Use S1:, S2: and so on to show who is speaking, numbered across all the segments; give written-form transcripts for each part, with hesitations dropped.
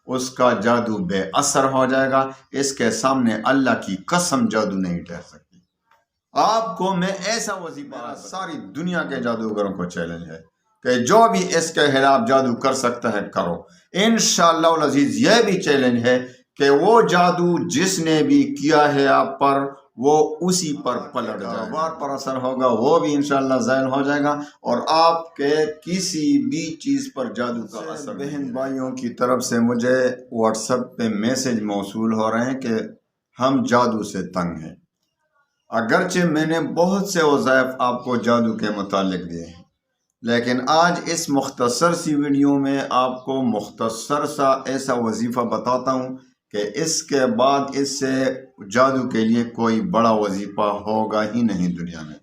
S1: اس کا جادو بے اثر ہو جائے گا، اس کے سامنے اللہ کی قسم جادو نہیں ٹھہر سکتی۔ آپ کو میں ایسا وظیفہ، ساری دنیا کے جادوگروں کو چیلنج ہے کہ جو بھی اس کے خلاف جادو کر سکتا ہے کرو۔ انشاءاللہ العزیز یہ بھی چیلنج ہے کہ وہ جادو جس نے بھی کیا ہے آپ پر، وہ اسی پر پلٹ جائے گا، پر اثر ہوگا وہ بھی انشاءاللہ زائل ہو جائے گا، اور آپ کے کسی بھی چیز پر جادو کا اثر۔ بہن بھائیوں کی طرف سے مجھے واٹس ایپ پہ میسج موصول ہو رہے ہیں کہ ہم جادو سے تنگ ہیں۔ اگرچہ میں نے بہت سے وظائف آپ کو جادو کے متعلق دیے ہیں، لیکن آج اس مختصر سی ویڈیو میں آپ کو مختصر سا ایسا وظیفہ بتاتا ہوں کہ اس کے بعد اس سے جادو کے لیے کوئی بڑا وظیفہ ہوگا ہی نہیں دنیا میں۔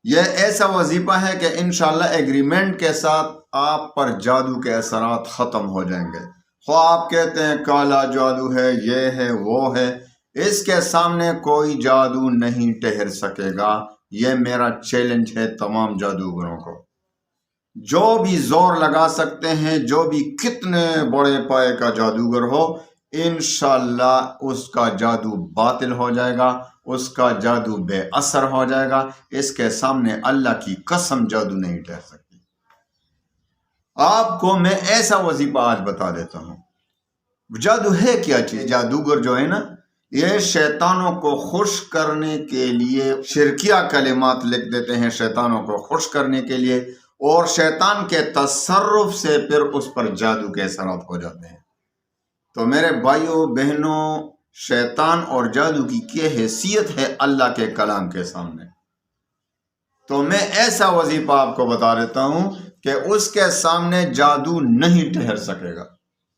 S1: یہ ایسا وظیفہ ہے کہ انشاءاللہ ایگریمنٹ کے ساتھ آپ پر جادو کے اثرات ختم ہو جائیں گے۔ خواہ آپ کہتے ہیں کالا جادو ہے، یہ ہے وہ ہے، اس کے سامنے کوئی جادو نہیں ٹھہر سکے گا۔ یہ میرا چیلنج ہے تمام جادوگروں کو۔ جو بھی زور لگا سکتے ہیں، جو بھی کتنے بڑے پائے کا جادوگر ہو، انشاءاللہ اس کا جادو باطل ہو جائے گا، اس کا جادو بے اثر ہو جائے گا، اس کے سامنے اللہ کی قسم جادو نہیں ٹھہر سکتی۔ آپ کو میں ایسا وظیفہ آج بتا دیتا ہوں۔ جادو ہے کیا چیز؟ جادوگر جو ہے نا، یہ شیطانوں کو خوش کرنے کے لیے شرکیہ کلمات لکھ دیتے ہیں، شیطانوں کو خوش کرنے کے لیے، اور شیطان کے تصرف سے پھر اس پر جادو کے اثرات ہو جاتے ہیں۔ تو میرے بھائیوں بہنوں، شیطان اور جادو کی کیا حیثیت ہے اللہ کے کلام کے سامنے؟ تو میں ایسا وظیفہ آپ کو بتا دیتا ہوں کہ اس کے سامنے جادو نہیں ٹھہر سکے گا۔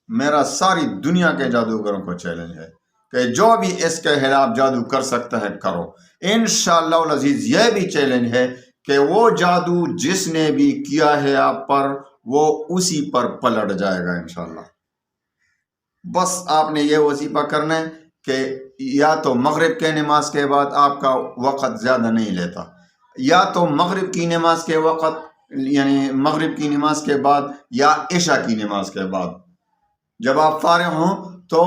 S1: میرا ساری دنیا کے جادوگروں کو چیلنج ہے کہ جو بھی اس کے خلاف جادو کر سکتا ہے کرو۔ انشاءاللہ العزیز یہ بھی چیلنج ہے کہ وہ جادو جس نے بھی کیا ہے آپ پر، وہ اسی پر پلٹ جائے گا انشاءاللہ۔ بس آپ نے یہ وظیفہ کرنا ہے کہ یا تو مغرب کے نماز کے بعد، آپ کا وقت زیادہ نہیں لیتا، یا تو مغرب کی نماز کے وقت، یعنی مغرب کی نماز کے بعد یا عشاء کی نماز کے بعد، جب آپ فارغ ہوں تو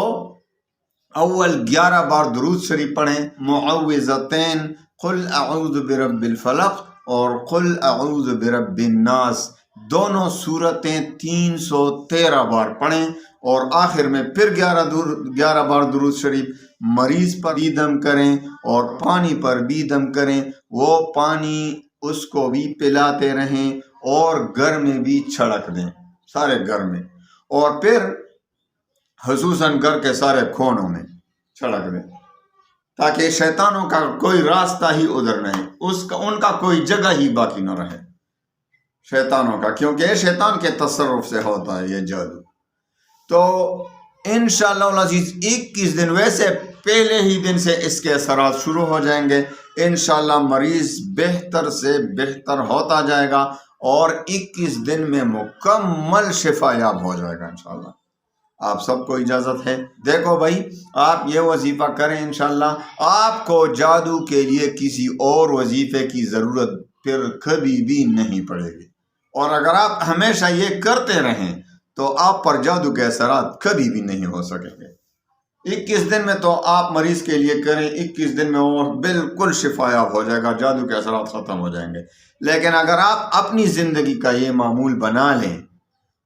S1: اول 11 بار درود شریف پڑھیں، معوذتین، قل اعوذ برب الفلق اور قل اعوذ برب الناس، دونوں صورتیں 313 بار پڑھیں، اور آخر میں پھر 11 بار درود شریف مریض پر بھی دم کریں اور پانی پر بھی دم کریں۔ وہ پانی اس کو بھی پلاتے رہیں اور گھر میں بھی چھڑک دیں، سارے گھر میں، اور پھر خصوصاً گھر کے سارے کونوں میں چھڑک دیں، تاکہ شیطانوں کا کوئی راستہ ہی ادھر نہیں، ان کا کوئی جگہ ہی باقی نہ رہے شیطانوں کا، کیونکہ شیطان کے تصرف سے ہوتا ہے یہ جادو۔ تو انشاءاللہ العزیز 21 دن، ویسے پہلے ہی دن سے اس کے اثرات شروع ہو جائیں گے۔ انشاءاللہ مریض بہتر سے بہتر ہوتا جائے گا اور 21 دن میں مکمل شفا یاب ہو جائے گا انشاءاللہ۔ آپ سب کو اجازت ہے۔ دیکھو بھائی، آپ یہ وظیفہ کریں، انشاءاللہ آپ کو جادو کے لیے کسی اور وظیفے کی ضرورت پھر کبھی بھی نہیں پڑے گی، اور اگر آپ ہمیشہ یہ کرتے رہیں تو آپ پر جادو کے اثرات کبھی بھی نہیں ہو سکیں گے۔ 21 دن میں تو آپ مریض کے لیے کریں، 21 دن میں وہ بالکل شفا یاب ہو جائے گا، جادو کے اثرات ختم ہو جائیں گے۔ لیکن اگر آپ اپنی زندگی کا یہ معمول بنا لیں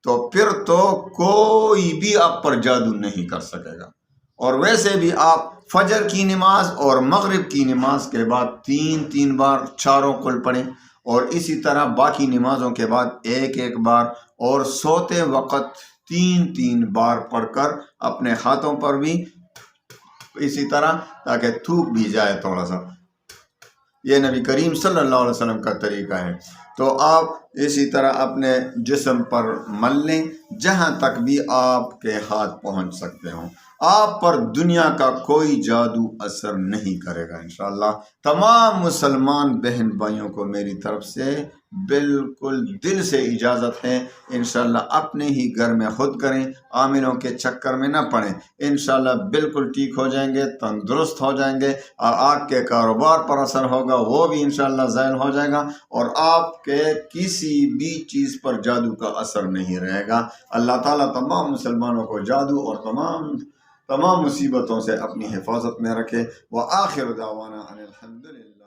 S1: تو پھر تو کوئی بھی آپ پر جادو نہیں کر سکے گا۔ اور ویسے بھی آپ فجر کی نماز اور مغرب کی نماز کے بعد 3 بار چاروں کل پڑھیں، اور اسی طرح باقی نمازوں کے بعد 1 بار، اور سوتے وقت 3 بار پڑھ کر اپنے ہاتھوں پر بھی اسی طرح، تاکہ تھوک بھی جائے تھوڑا سا۔ یہ نبی کریم صلی اللہ علیہ وسلم کا طریقہ ہے۔ تو آپ اسی طرح اپنے جسم پر مل لیں جہاں تک بھی آپ کے ہاتھ پہنچ سکتے ہوں۔ آپ پر دنیا کا کوئی جادو اثر نہیں کرے گا انشاءاللہ۔ تمام مسلمان بہن بھائیوں کو میری طرف سے بالکل دل سے اجازت ہے، انشاءاللہ اپنے ہی گھر میں خود کریں، عاملوں کے چکر میں نہ پڑیں، انشاءاللہ بالکل ٹھیک ہو جائیں گے، تندرست ہو جائیں گے، اور آپ کے کاروبار پر اثر ہوگا وہ بھی انشاءاللہ زائل ہو جائے گا، اور آپ کے کسی بھی چیز پر جادو کا اثر نہیں رہے گا۔ اللہ تعالیٰ تمام مسلمانوں کو جادو اور تمام مصیبتوں سے اپنی حفاظت میں رکھے۔ وآخر دعوانا ان الحمدللہ۔